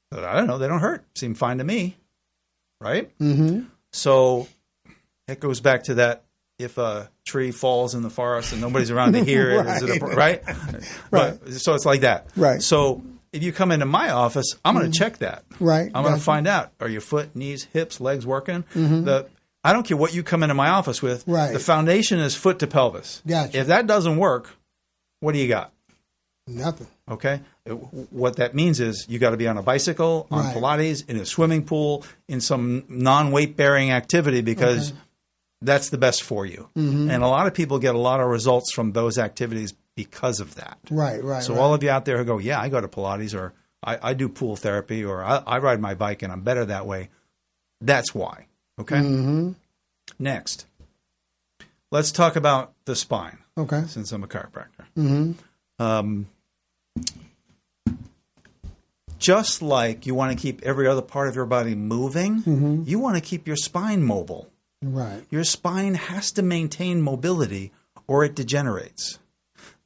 But I don't know. They don't hurt. Seem fine to me. Right? So it goes back to that, if a tree falls in the forest and nobody's around to hear it, is it right? But, so it's like that. Right. So if you come into my office, I'm going to check that. Right. I'm going to find out, are your foot, knees, hips, legs working? I don't care what you come into my office with. Right. The foundation is foot to pelvis. Gotcha. If that doesn't work, what do you got? Nothing. Okay? What that means is you got to be on a bicycle, on Right. Pilates, in a swimming pool, in some non-weight-bearing activity because that's the best for you. And a lot of people get a lot of results from those activities because of that. Right. Right. So right. all of you out there who go, yeah, I go to Pilates or I do pool therapy or I ride my bike and I'm better that way, that's why. Okay? Next, let's talk about the spine. Okay. Since I'm a chiropractor. Just like you want to keep every other part of your body moving, you want to keep your spine mobile. Right. Your spine has to maintain mobility or it degenerates.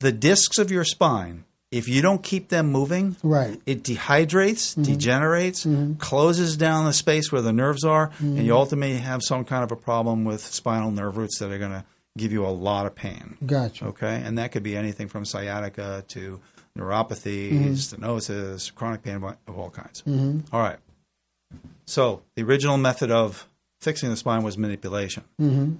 The discs of your spine, if you don't keep them moving, Right. it dehydrates, degenerates, closes down the space where the nerves are, and you ultimately have some kind of a problem with spinal nerve roots that are going to give you a lot of pain. Gotcha. Okay? And that could be anything from sciatica to neuropathy, stenosis, chronic pain of all kinds. All right. So the original method of fixing the spine was manipulation.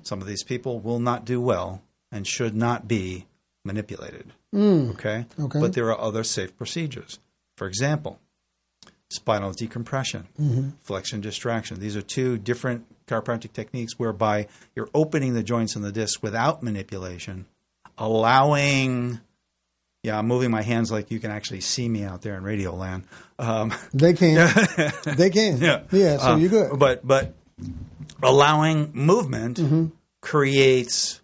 Some of these people will not do well and should not be manipulated. Okay? Okay. But there are other safe procedures. For example, spinal decompression, flexion distraction. These are two different chiropractic techniques whereby you're opening the joints and the discs without manipulation, allowing Yeah, I'm moving my hands like you can actually see me out there in Radio Land. They can. They can. Yeah, so you're good. But allowing movement creates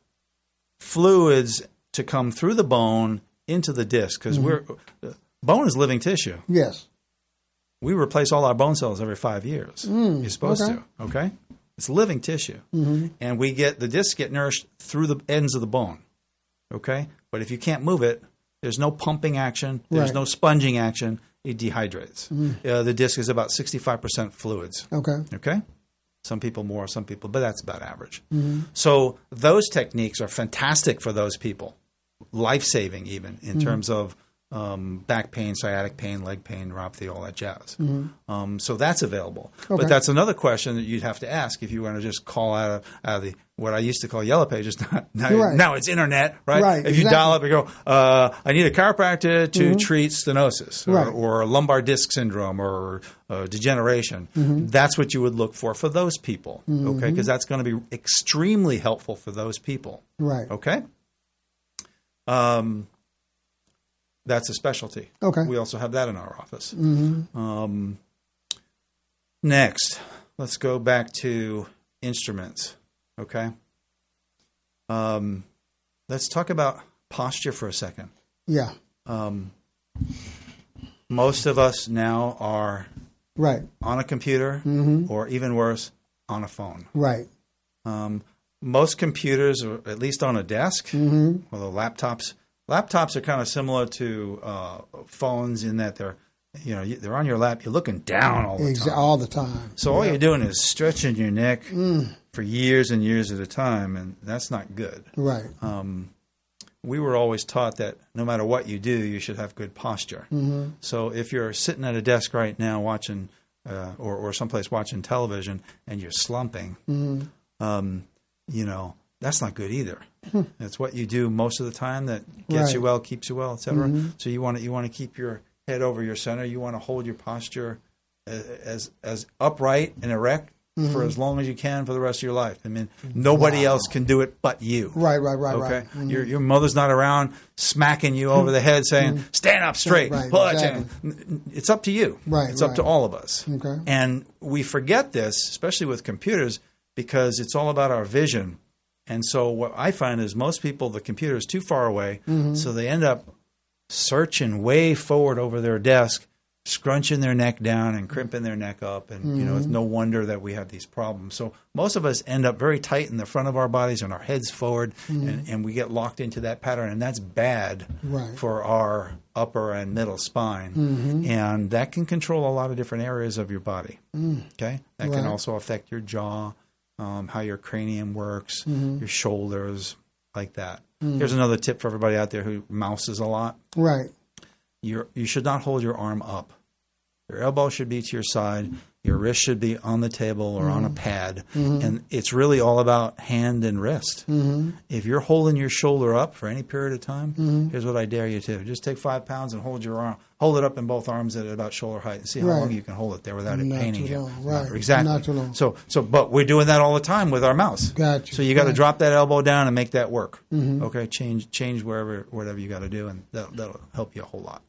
fluids to come through the bone into the disc, because bone is living tissue. Yes. We replace all our bone cells every 5 years. You're supposed to. Okay? It's living tissue. And the discs get nourished through the ends of the bone. Okay? But if you can't move it, there's no pumping action. There's no sponging action. It dehydrates. The disc is about 65% fluids. Okay? Some people more, some people, but that's about average. So those techniques are fantastic for those people. Life-saving even in terms of back pain, sciatic pain, leg pain, neuropathy, all that jazz. So that's available. But that's another question that you'd have to ask if you want to just call out of the what I used to call Yellow Pages. Now it's internet, right? If you dial up and go, I need a chiropractor to treat stenosis or lumbar disc syndrome or degeneration. That's what you would look for those people, okay? Because that's going to be extremely helpful for those people, okay? That's a specialty. Okay. We also have that in our office. Next, let's go back to instruments. Okay. Let's talk about posture for a second. Yeah. Most of us now are on a computer or even worse, on a phone. Right. Most computers are at least on a desk, although laptops are kind of simolar to phones in that they're on your lap. You're looking down all the time. All the time. So all you're doing is stretching your neck for years and years at a time, and that's not good. Right. We were always taught that no matter what you do, you should have good posture. So if you're sitting at a desk right now watching or someplace watching television and you're slumping, that's not good either. It's what you do most of the time that gets you well, keeps you well, etc. So you want to keep your head over your center. You want to hold your posture as upright and erect for as long as you can for the rest of your life. I mean, nobody else can do it but you. Right. Okay, your mother's not around smacking you over the head saying, "Stand up straight." It's up to you. It's up to all of us. Okay. And we forget this, especially with computers, because it's all about our vision. And so what I find is most people, the computer is too far away, so they end up searching way forward over their desk, scrunching their neck down and crimping their neck up. And, it's no wonder that we have these problems. So most of us end up very tight in the front of our bodies and our heads forward, and we get locked into that pattern. And that's bad for our upper and middle spine. And that can control a lot of different areas of your body. Okay? That can also affect your jaw. How your cranium works, your shoulders, like that. Here's another tip for everybody out there who mouses a lot. Right. You should not hold your arm up. Your elbow should be to your side. Your wrist should be on the table or on a pad. And it's really all about hand and wrist. If you're holding your shoulder up for any period of time, here's what I dare you to. Just take 5 pounds and hold your arm. Hold it up in both arms at about shoulder height and see how long you can hold it there without it paining you. Exactly. Not too long. So, but we're doing that all the time with our mouse. Gotcha. So you got to drop that elbow down and make that work. Okay, change whatever you got to do, and that'll help you a whole lot.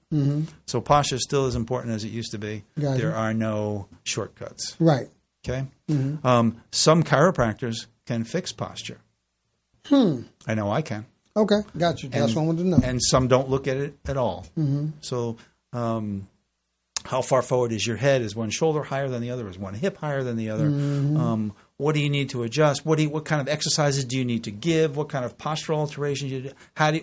So posture still as important as it used to be. Gotcha. There are no shortcuts. Right. Okay. Some chiropractors can fix posture. I know I can. Okay, got you. That's what I wanted to know. And some don't look at it at all. So how far forward is your head? Is one shoulder higher than the other? Is one hip higher than the other? What do you need to adjust? What kind of exercises do you need to give? What kind of postural alterations you do?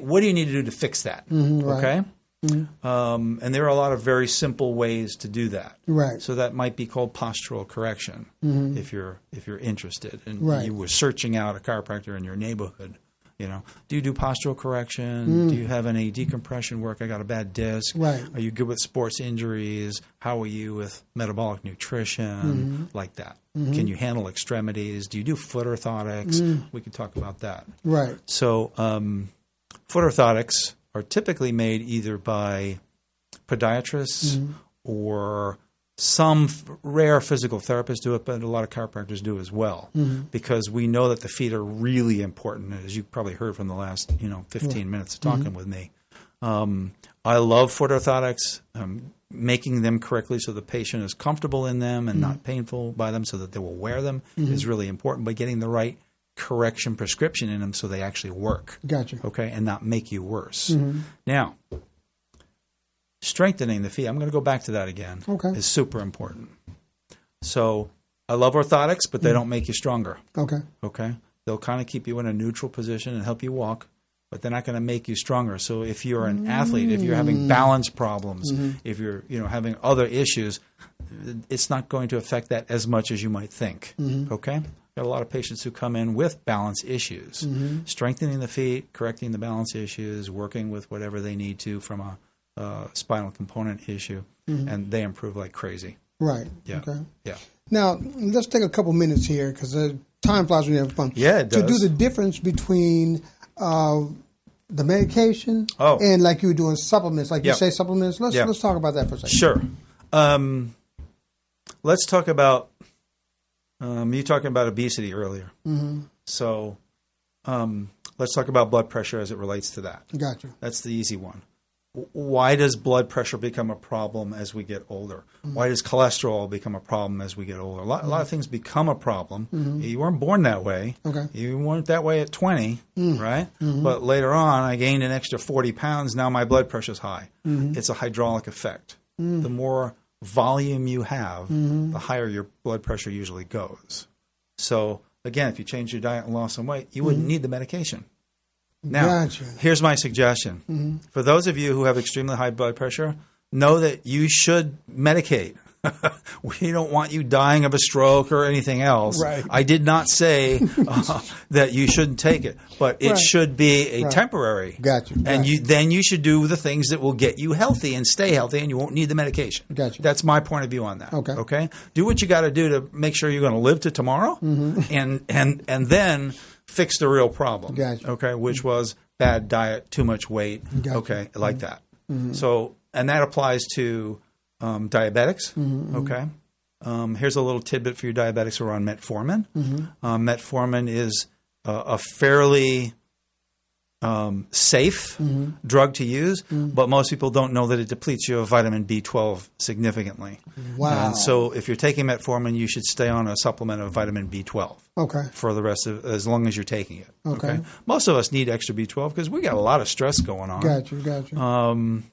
What do you need to do to fix that? Okay. And there are a lot of very simple ways to do that. Right. So that might be called postural correction if you're interested. And you were searching out a chiropractor in your neighborhood. Do you do postural correction? Do you have any decompression work? I got a bad disc. Right. Are you good with sports injuries? How are you with metabolic nutrition? Like that. Can you handle extremities? Do you do foot orthotics? We could talk about that. Right. So foot orthotics are typically made either by podiatrists or some rare physical therapists do it, but a lot of chiropractors do as well, because we know that the feet are really important, as you probably heard from the last 15 minutes of talking with me. I love foot orthotics, making them correctly so the patient is comfortable in them and not painful by them so that they will wear them is really important, but getting the right correction prescription in them so they actually work. Gotcha. Okay, and not make you worse. Now, strengthening the feet, I'm going to go back to that again, is super important. So I love orthotics, but they don't make you stronger. Okay? They'll kind of keep you in a neutral position and help you walk, but they're not going to make you stronger. So if you're an athlete, if you're having balance problems, if you're having other issues, it's not going to affect that as much as you might think. Okay? Got a lot of patients who come in with balance issues. Strengthening the feet, correcting the balance issues, working with whatever they need to from a spinal component issue, and they improve like crazy. Right. Yeah. Okay. Yeah. Now, let's take a couple minutes here because time flies when you have fun. Yeah, it does. To do the difference between the medication and like you were doing supplements, like you say supplements. Let's talk about that for a second. Sure. Let's talk about you talking about obesity earlier. So let's talk about blood pressure as it relates to that. Gotcha. That's the easy one. Why does blood pressure become a problem as we get older? Why does cholesterol become a problem as we get older? A lot of things become a problem. You weren't born that way. You weren't that way at 20, right? But later on, I gained an extra 40 pounds. Now my blood pressure's high. It's a hydraulic effect. The more volume you have, the higher your blood pressure usually goes. So, again, if you change your diet and lost some weight, you wouldn't need the medication. Now, here's my suggestion. For those of you who have extremely high blood pressure, know that you should medicate. We don't want you dying of a stroke or anything else. Right. I did not say that you shouldn't take it, but it should be a temporary. Gotcha. And then you should do the things that will get you healthy and stay healthy, and you won't need the medication. Gotcha. That's my point of view on that. Okay. Do what you got to do to make sure you're going to live to tomorrow, and then fix the real problem. Gotcha. Okay, which was bad diet, too much weight. Gotcha. Okay, like that. So, and that applies to diabetics. Okay. Here's a little tidbit for you diabetics who are on metformin. Metformin is a fairly safe drug to use, but most people don't know that it depletes you of vitamin B12 significantly. Wow. And so if you're taking metformin, you should stay on a supplement of vitamin B12 for the rest of, as long as you're taking it. Okay. Most of us need extra B12 because we got a lot of stress going on. Gotcha.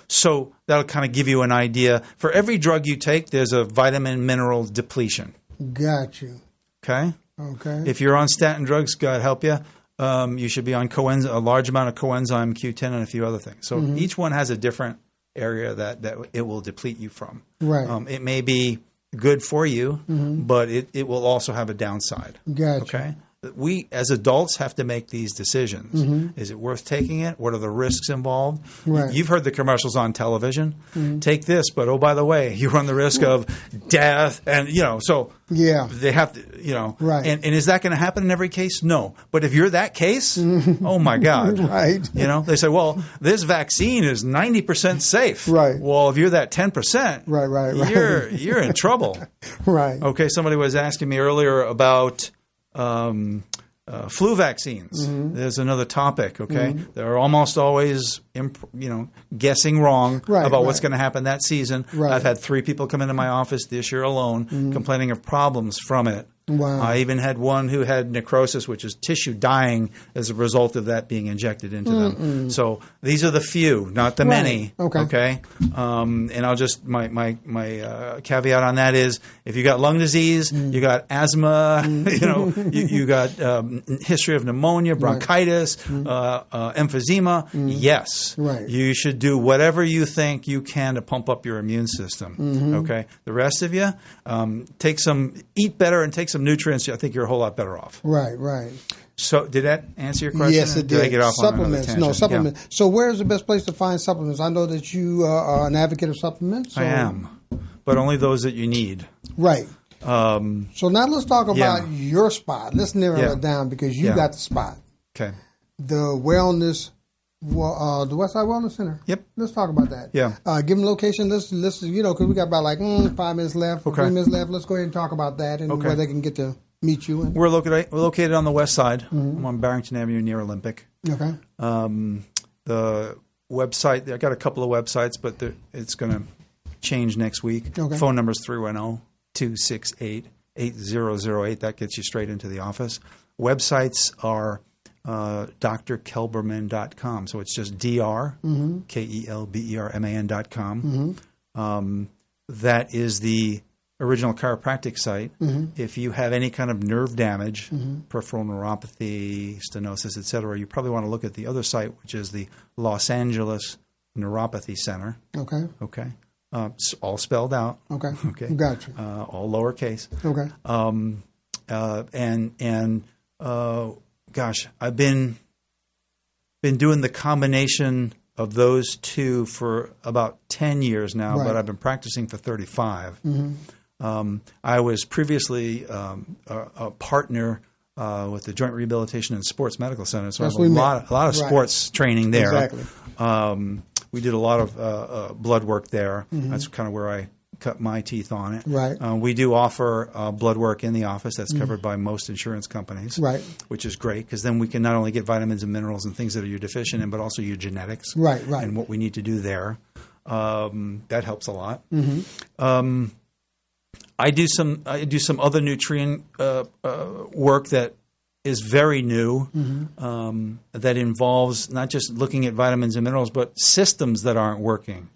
So that'll kind of give you an idea. For every drug you take, there's a vitamin mineral depletion. Got you. Okay? Okay. If you're on statin drugs, God help you, you should be on a large amount of coenzyme Q10 and a few other things. So each one has a different area that it will deplete you from. Right. It may be good for you, but it will also have a downside. Gotcha. Okay? We, as adults, have to make these decisions. Is it worth taking it? What are the risks involved? Right. You've heard the commercials on television. Take this, but oh, by the way, you run the risk of death. And, so they have to, Right. And is that going to happen in every case? No. But if you're that case, oh, my God. Right. They say, well, this vaccine is 90% safe. Right. Well, if you're that 10%, right. you're in trouble. Right. Okay, somebody was asking me earlier about flu vaccines. There's another topic. Okay, they're almost always, guessing wrong about what's going to happen that season. Right. I've had 3 people come into my office this year alone complaining of problems from it. Wow. I even had one who had necrosis, which is tissue dying as a result of that being injected into them. So these are the few, not the many. Okay. And I'll just my caveat on that is if you got lung disease, you got asthma, you got history of pneumonia, bronchitis, emphysema. Yes, you should do whatever you think you can to pump up your immune system. Okay. The rest of you, eat better and take some nutrients. I think you're a whole lot better off. Right. So, did that answer your question? Yes, it did. Did I get off supplements? on another tangent? No, supplements. Yeah. So, where's the best place to find supplements? I know that you are an advocate of supplements. So. I am, but only those that you need. Right. So now let's talk about your spot. Let's narrow it down because you got the spot. Okay. The wellness. The Westside Wellness Center. Yep. Let's talk about that. Yeah. Give them location. Let's because we got about 5 minutes left, 3 minutes left. Let's go ahead and talk about that and where they can get to meet you. We're located on the west side. I'm on Barrington Avenue near Olympic. Okay. The website. I got a couple of websites, but it's going to change next week. Okay. Phone number is 310-268-8008. That gets you straight into the office. Websites are drkelberman.com. So it's just drkelberman.com. That is the original chiropractic site. If you have any kind of nerve damage, peripheral neuropathy, stenosis, etc., you probably want to look at the other site, which is the Los Angeles Neuropathy Center. Okay. It's all spelled out. Okay. Gotcha. All lowercase. Okay. Gosh, I've been doing the combination of those two for about 10 years now, but I've been practicing for 35. I was previously a partner with the Joint Rehabilitation and Sports Medical Center, so I have a lot of sports training there. Exactly. We did a lot of blood work there. That's kind of where I cut my teeth on it. We do offer blood work in the office. That's covered by most insurance companies, which is great because then we can not only get vitamins and minerals and things that you're deficient in, but also your genetics and what we need to do there. That helps a lot. I do some other nutrient work that is very new, that involves not just looking at vitamins and minerals, but systems that aren't working.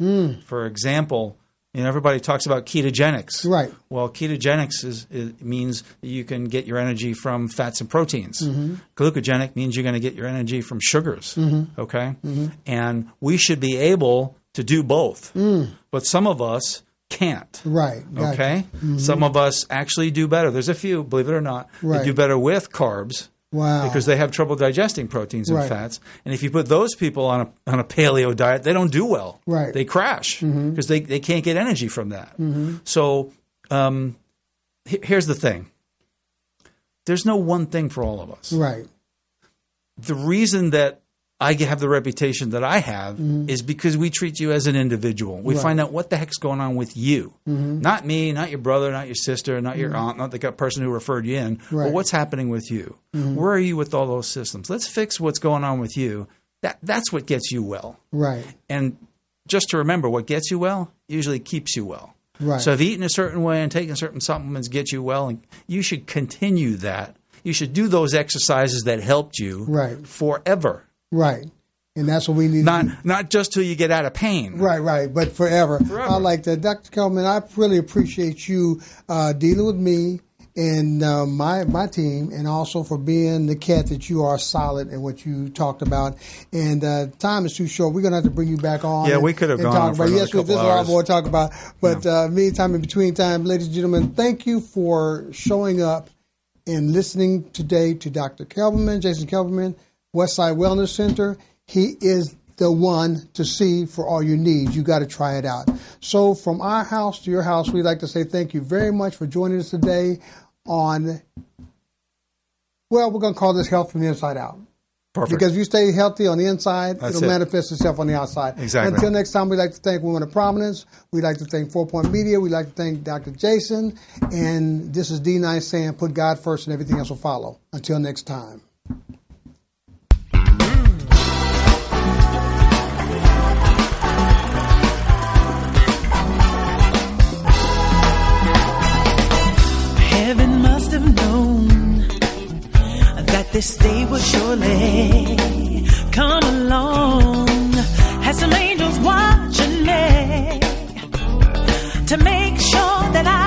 For example, everybody talks about ketogenics. Well, ketogenics means that you can get your energy from fats and proteins. Glucogenic means you're going to get your energy from sugars. Okay? And we should be able to do both. But some of us can't. Okay? Some of us actually do better. There's a few, believe it or not, that do better with carbs. Because they have trouble digesting proteins and fats. And if you put those people on a paleo diet, they don't do well. They crash because they can't get energy from that. So here's the thing. There's no one thing for all of us. The reason that I have the reputation that I have is because we treat you as an individual. We find out what the heck's going on with you. Not me, not your brother, not your sister, not your aunt, not the person who referred you in, but what's happening with you. Where are you with all those systems? Let's fix what's going on with you. That's what gets you well. And just to remember, what gets you well usually keeps you well. So if eating a certain way and taking certain supplements gets you well, and you should continue that. You should do those exercises that helped you forever. And that's what we need to do. Not just till you get out of pain. But forever. I like that. Dr. Kelberman, I really appreciate you dealing with me and my team, and also for being the cat that you are, solid in what you talked about. And time is too short. We're going to have to bring you back on. Yeah, we could have gone on for another couple there's a lot more to talk about. But meantime, in between time, ladies and gentlemen, thank you for showing up and listening today to Dr. Kelberman, Jason Kelberman, Westside Wellness Center. He is the one to see for all your needs. You got to try it out. So from our house to your house, we'd like to say thank you very much for joining us today on, we're going to call this Health from the Inside Out. Perfect. Because if you stay healthy on the inside, it'll manifest itself on the outside. Exactly. Until next time, we'd like to thank Women of Prominence. We'd like to thank 4 Point Media. We'd like to thank Dr. Jason. And this is D9 saying, put God first and everything else will follow. Until next time. Heaven must have known that this day would surely come along. Had some angels watching me to make sure that I